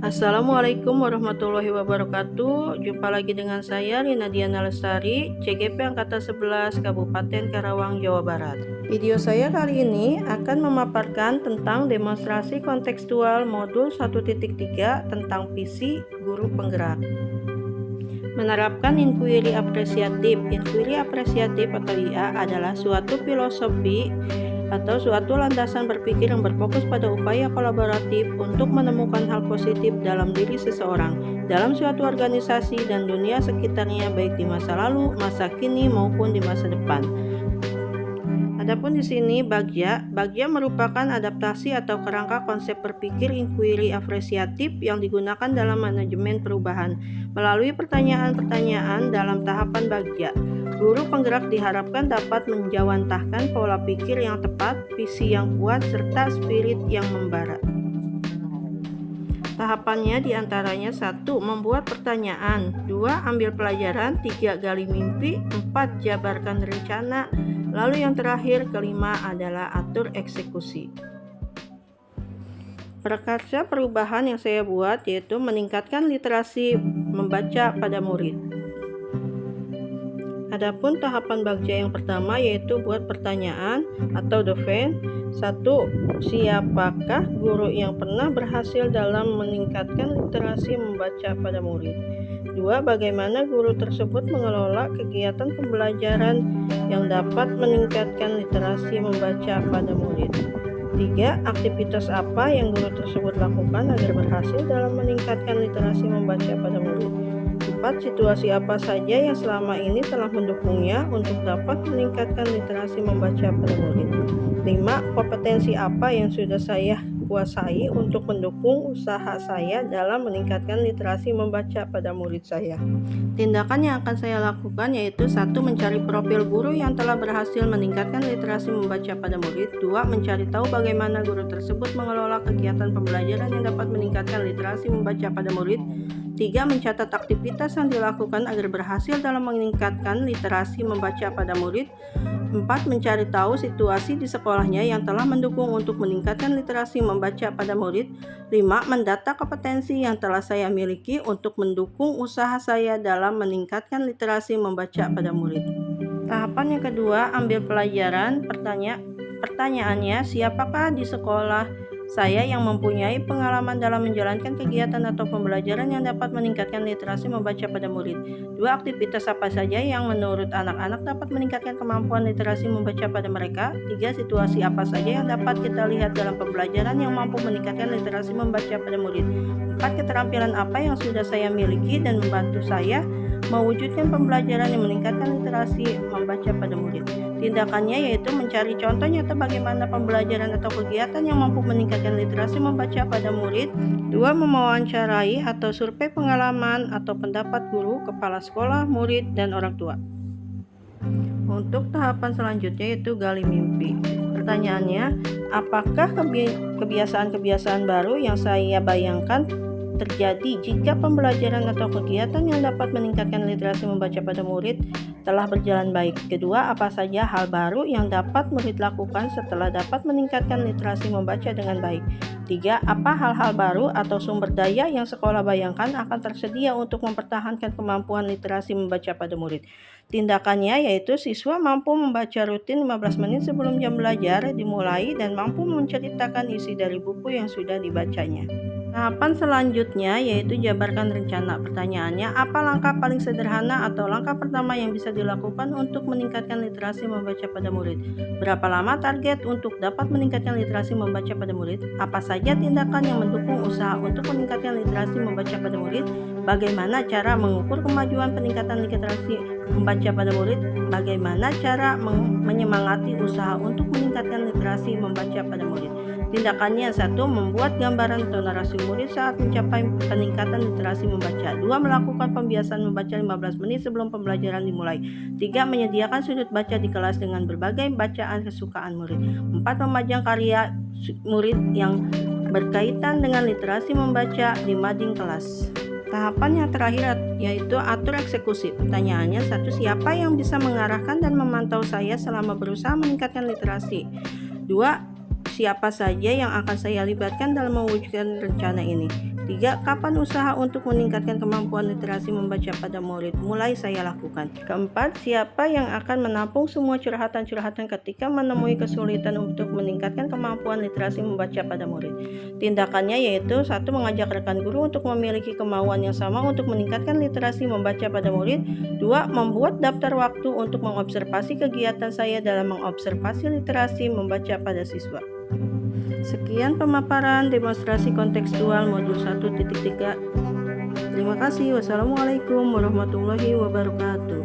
Assalamualaikum warahmatullahi wabarakatuh. Jumpa lagi dengan saya Rina Diana Lestari, CGP Angkatan 11 Kabupaten Karawang, Jawa Barat. Video saya kali ini akan memaparkan tentang demonstrasi kontekstual modul 1.3 tentang visi guru penggerak. Menerapkan inquiry apresiatif. Inquiry apresiatif atau IA adalah suatu filosofi atau suatu landasan berpikir yang berfokus pada upaya kolaboratif untuk menemukan hal positif dalam diri seseorang, dalam suatu organisasi dan dunia sekitarnya, baik di masa lalu, masa kini maupun di masa depan. Adapun di sini Bagja merupakan adaptasi atau kerangka konsep berpikir inquiry apresiatif yang digunakan dalam manajemen perubahan melalui pertanyaan-pertanyaan dalam tahapan Bagja. Guru penggerak diharapkan dapat menjawantahkan pola pikir yang tepat, visi yang kuat, serta spirit yang membara. Tahapannya diantaranya 1. Membuat pertanyaan, 2. Ambil pelajaran, 3. Gali mimpi, 4. Jabarkan rencana, lalu yang terakhir kelima adalah atur eksekusi. Prakarya perubahan yang saya buat yaitu meningkatkan literasi membaca pada murid. Adapun tahapan Bagja yang pertama yaitu buat pertanyaan atau defend. 1. Siapakah guru yang pernah berhasil dalam meningkatkan literasi membaca pada murid? 2. Bagaimana guru tersebut mengelola kegiatan pembelajaran yang dapat meningkatkan literasi membaca pada murid? 3. Aktivitas apa yang guru tersebut lakukan agar berhasil dalam meningkatkan literasi membaca pada murid? 4. Situasi apa saja yang selama ini telah mendukungnya untuk dapat meningkatkan literasi membaca pada murid? 5. Kompetensi apa yang sudah saya kuasai untuk mendukung usaha saya dalam meningkatkan literasi membaca pada murid saya. Tindakan yang akan saya lakukan yaitu 1. Mencari profil guru yang telah berhasil meningkatkan literasi membaca pada murid. 2. Mencari tahu bagaimana guru tersebut mengelola kegiatan pembelajaran yang dapat meningkatkan literasi membaca pada murid. 3. Mencatat aktivitas yang dilakukan agar berhasil dalam meningkatkan literasi membaca pada murid. 4. Mencari tahu situasi di sekolahnya yang telah mendukung untuk meningkatkan literasi membaca pada murid. 5. Mendata kompetensi yang telah saya miliki untuk mendukung usaha saya dalam meningkatkan literasi membaca pada murid. Tahapan yang kedua, ambil pelajaran. Pertanyaannya, siapakah di sekolah saya yang mempunyai pengalaman dalam menjalankan kegiatan atau pembelajaran yang dapat meningkatkan literasi membaca pada murid? 2. Aktivitas apa saja yang menurut anak-anak dapat meningkatkan kemampuan literasi membaca pada mereka? 3. Situasi apa saja yang dapat kita lihat dalam pembelajaran yang mampu meningkatkan literasi membaca pada murid? 4. Keterampilan apa yang sudah saya miliki dan membantu saya mewujudkan pembelajaran yang meningkatkan literasi membaca pada murid? Tindakannya yaitu mencari contoh nyata bagaimana pembelajaran atau kegiatan yang mampu meningkatkan literasi membaca pada murid. 2. Mewawancarai atau survei pengalaman atau pendapat guru, kepala sekolah, murid, dan orang tua. Untuk tahapan selanjutnya yaitu gali mimpi. Pertanyaannya, apakah kebiasaan-kebiasaan baru yang saya bayangkan terjadi jika pembelajaran atau kegiatan yang dapat meningkatkan literasi membaca pada murid telah berjalan baik? Kedua, apa saja hal baru yang dapat murid lakukan setelah dapat meningkatkan literasi membaca dengan baik? 3. Apa hal-hal baru atau sumber daya yang sekolah bayangkan akan tersedia untuk mempertahankan kemampuan literasi membaca pada murid? Tindakannya yaitu siswa mampu membaca rutin 15 menit sebelum jam belajar dimulai dan mampu menceritakan isi dari buku yang sudah dibacanya. Tahapan selanjutnya yaitu jabarkan rencana. Pertanyaannya, apa langkah paling sederhana atau langkah pertama yang bisa dilakukan untuk meningkatkan literasi membaca pada murid? Berapa lama target untuk dapat meningkatkan literasi membaca pada murid? Apa saja tindakan yang mendukung usaha untuk meningkatkan literasi membaca pada murid? Bagaimana cara mengukur kemajuan peningkatan literasi membaca pada murid? Bagaimana cara menyemangati usaha untuk meningkatkan literasi membaca pada murid? Tindakannya 1. Membuat gambaran atau narasi murid saat mencapai peningkatan literasi membaca. 2. Melakukan pembiasaan membaca 15 menit sebelum pembelajaran dimulai. 3. Menyediakan sudut baca di kelas dengan berbagai bacaan kesukaan murid. 4. Memajang karya murid yang berkaitan dengan literasi membaca di mading kelas. Tahapan yang terakhir yaitu atur eksekusi. Pertanyaannya 1. Siapa yang bisa mengarahkan dan memantau saya selama berusaha meningkatkan literasi? 2. siapa saja yang akan saya libatkan dalam mewujudkan rencana ini? 3. Kapan usaha untuk meningkatkan kemampuan literasi membaca pada murid mulai saya lakukan? Keempat, siapa yang akan menampung semua curhatan-curhatan ketika menemui kesulitan untuk meningkatkan kemampuan literasi membaca pada murid? Tindakannya yaitu 1. Mengajak rekan guru untuk memiliki kemauan yang sama untuk meningkatkan literasi membaca pada murid. 2. Membuat daftar waktu untuk mengobservasi kegiatan saya dalam mengobservasi literasi membaca pada siswa. Sekian pemaparan demonstrasi kontekstual modul 1.3. Terima kasih. Wassalamualaikum warahmatullahi wabarakatuh.